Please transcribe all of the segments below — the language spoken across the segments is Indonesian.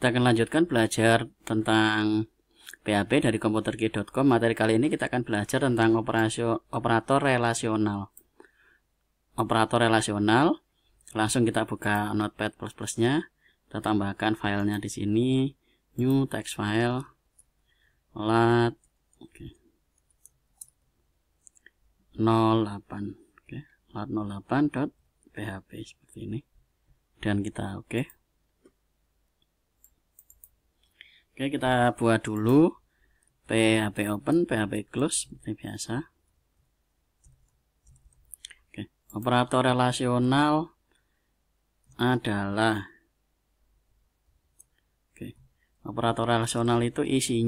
Kita akan lanjutkan belajar tentang PHP dari komputerki.com. Materi kali ini kita akan belajar tentang operator relasional. Operator relasional, langsung kita buka Notepad++-nya. Kita tambahkan filenya di sini, new text file, lat 08, lat 08.php seperti ini. Dan kita Oke, kita buat dulu PHP open, PHP close seperti biasa. Operator relasional adalah operator relasional itu isi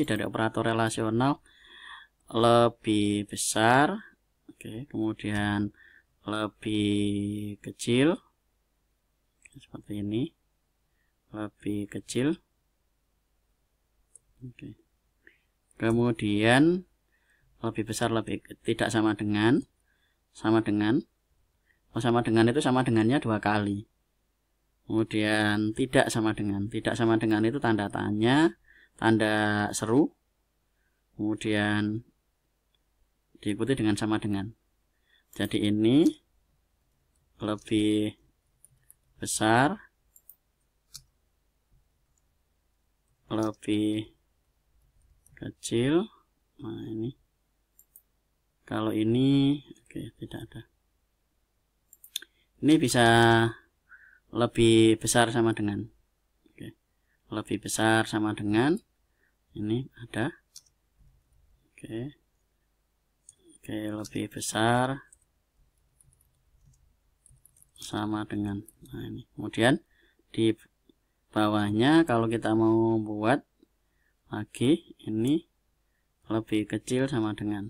dari operator relasional lebih besar, kemudian lebih kecil, seperti ini, lebih kecil. Kemudian lebih besar, lebih tidak sama dengan, sama dengan itu sama dengannya 2 kali. Kemudian tidak sama dengan itu tanda tanya, tanda seru, kemudian diikuti dengan sama dengan. Jadi ini lebih besar, lebih kecil. Nah ini, kalau ini tidak ada. Ini bisa lebih besar sama dengan, lebih besar sama dengan, ini ada, lebih besar sama dengan. Nah ini, kemudian di bawahnya kalau kita mau buat lagi, ini lebih kecil sama dengan,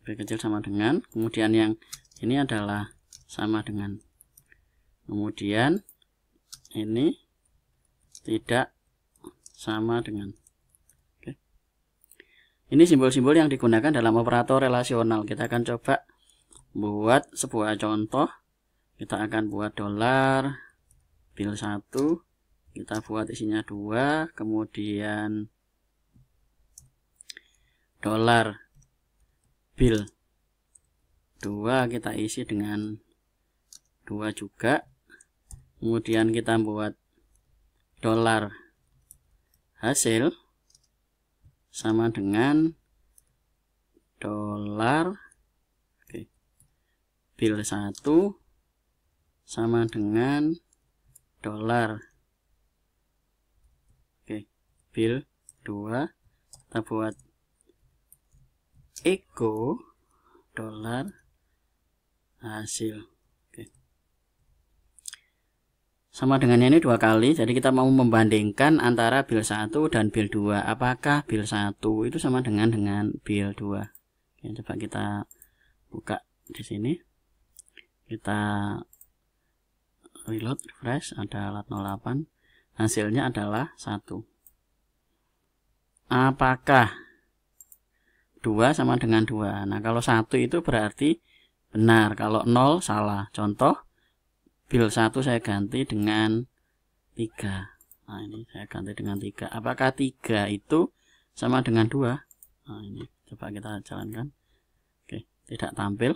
lebih kecil sama dengan. Kemudian yang ini adalah sama dengan, kemudian ini tidak sama dengan. Ini simbol-simbol yang digunakan dalam operator relasional. Kita akan coba buat sebuah contoh. Kita akan buat $bill 1, kita buat isinya 2, kemudian $bill 2 kita isi dengan 2 juga. Kemudian kita buat $hasil sama dengan bill 1 sama dengan bill 2. Kita buat echo $hasil. Sama dengannya ini 2 kali. Jadi kita mau membandingkan antara bill 1 dan bill 2. Apakah bill 1 itu sama dengan bill 2? Coba kita buka di sini. Kita reload, refresh, ada lat 08. Hasilnya adalah 1. Apakah 2 sama dengan 2? Nah, kalau 1 itu berarti benar, kalau 0 salah. Contoh, bill 1 saya ganti dengan 3. Nah, ini saya ganti dengan 3. Apakah 3 itu sama dengan 2? Nah, ini coba kita jalankan. Tidak tampil.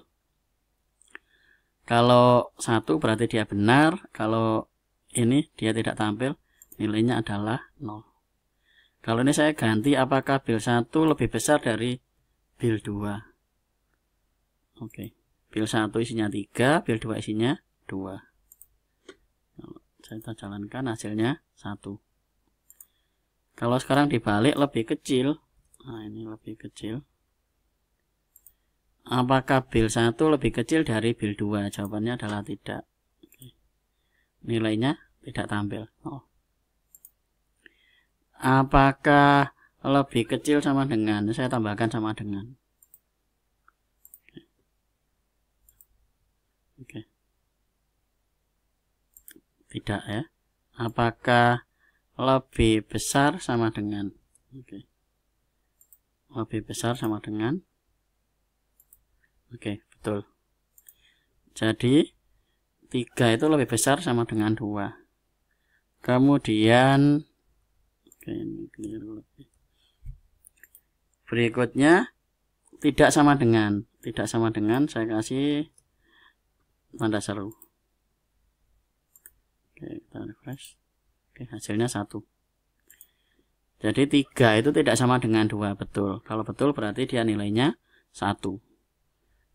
Kalau 1 berarti dia benar, kalau ini dia tidak tampil, nilainya adalah 0. Kalau ini saya ganti, apakah bill 1 lebih besar dari bill 2? Bill 1 isinya 3, bill 2 isinya 2. Saya jalankan, hasilnya 1. Kalau sekarang dibalik, lebih kecil. Nah, ini lebih kecil. Apakah bill 1 lebih kecil dari bill 2? Jawabannya adalah tidak. Nilainya tidak tampil. Apakah lebih kecil sama dengan? Saya tambahkan sama dengan. Tidak ya. Apakah lebih besar sama dengan? Lebih besar sama dengan. Betul. Jadi 3 itu lebih besar sama dengan 2. Kemudian berikutnya tidak sama dengan saya kasih tanda seru. Oke, kita refresh. Oke, hasilnya 1. Jadi 3 itu tidak sama dengan 2, betul. Kalau betul berarti dia nilainya 1.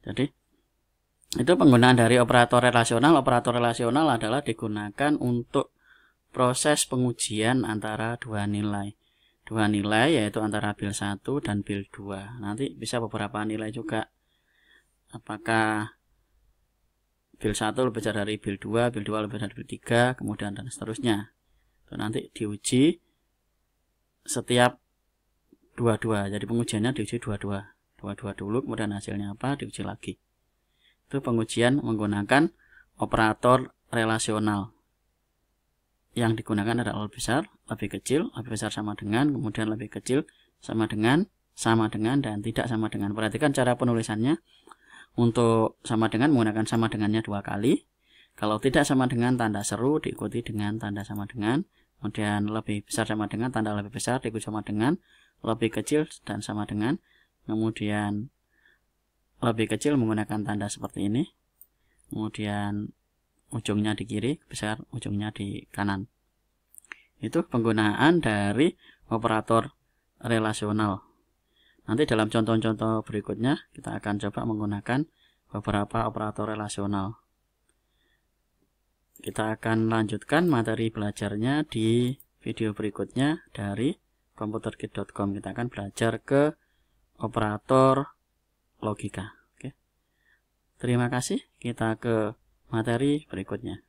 Jadi itu penggunaan dari operator relasional. Operator relasional adalah digunakan untuk proses pengujian antara dua nilai. Dua nilai yaitu antara bil 1 dan bil 2. Nanti bisa beberapa nilai juga. Apakah bil 1 lebih besar dari bil 2, bil 2 lebih besar dari bil 3, kemudian dan seterusnya. Itu nanti diuji setiap dua-dua. Jadi pengujiannya diuji dua-dua. Dua-dua dulu, kemudian hasilnya apa diuji lagi. Itu pengujian menggunakan operator relasional. Yang digunakan adalah lebih besar, lebih kecil, lebih besar sama dengan, kemudian lebih kecil sama dengan, dan tidak sama dengan. Perhatikan cara penulisannya. Untuk sama dengan menggunakan sama dengannya 2 kali. Kalau tidak sama dengan, tanda seru diikuti dengan tanda sama dengan. Kemudian lebih besar sama dengan, tanda lebih besar diikuti sama dengan, lebih kecil dan sama dengan. Kemudian lebih kecil menggunakan tanda seperti ini. Kemudian ujungnya di kiri, besar, ujungnya di kanan. Itu penggunaan dari operator relasional. Nanti dalam contoh-contoh berikutnya kita akan coba menggunakan beberapa operator relasional. Kita akan lanjutkan materi belajarnya di video berikutnya dari computerkit.com. Kita akan belajar ke operator logika. Oke. Terima kasih. Kita ke materi berikutnya.